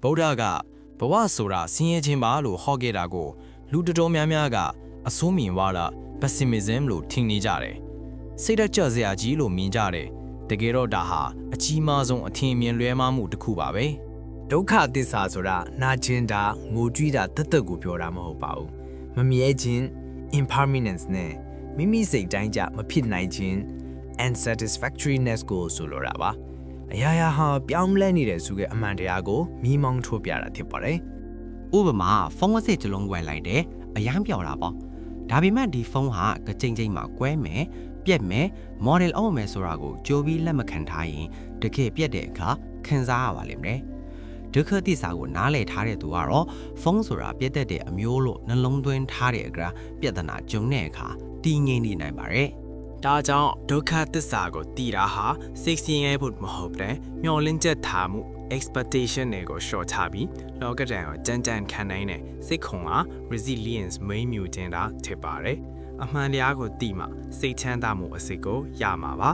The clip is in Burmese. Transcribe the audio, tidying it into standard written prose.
ဗုဒ္ဓကဘဝဆိုတာဆင်းရဲခြင်းပါလို့ဟောခဲ့တာကိုလူတော်တော်များများကအဆိုးမြင်ဝါဒ pessimism လို့ထင်နေကြတယ်စိတ်ဓာတ်ကျစရာကြီးလို့မြင်ကြတယ်တကယ်တော့ဒါဟာအကြီးမားဆုံးအထင်မြင်လွဲမှားမှုတစ်ခုပါပဲဒုက္ခသစ္စာဆိုတာနာကျင်တာငိုကြွေးတာတက်တက်ကိုပြောတာမဟုတ်ပါဘူးမမြဲခြင်း impermanence နဲ့မိမိစိတ်တိုင်းကြမဖြစ်နိုင်ခြင်း unsatisfactoriness ကိုဆိုလိုတာပါအရာရာဟာပြောင်းလဲနေတဲ့ဆိုတဲ့အမှန်တရားကိုမိမောင်းထုတ်ပြတာဖြစ်ပါတယ်ဥပမာဖုန်းအစစ်တစ်လုံးဝယ်လိုက်တယ်အရန်ပြော်တာပေါ့ဒါပေမဲ့ဒီဖုန်းဟာကကြိမ်ကြိမ်မှာကွဲမယ်ပြက်မယ် model အောင်မယ်ဆိုတာကိုကြိုးပြီးလက်မခံထားရင်တကယ်ပြက်တဲ့အခါခံစားရပါလိမ့်မယ်ဒုက္ခသစ္စာကိုနားလည်ထားတဲ့သူကတော့ဖုန်းဆိုတာပြက်တဲ့အမျိုးလို့နှလုံးသွင်းထားတဲ့အခါပြဿနာကြုံတဲ့အခါတည်ငြိမ်နေနိုင်ပါတယ်ဒါကြောင့်ဒုက္ခသစ္စာကိုတည်တာဟာစိတ်ဆင်းရဲဖို့မဟုတ်တဲ့မျှော်လင့်ချက်ထားမှု expectation တွေကိုရှော့ချပြီးလောကဒဏ်ကိုကြမ်းကြမ်းခံနိုင်တဲ့စိတ်ခွန်အား resilience မိန်းမြူတင်တာဖြစ်ပါတယ်အမှန်တရားကိုသိမှစိတ်ချမ်းသာမှုအစစ်ကိုရမှာပါ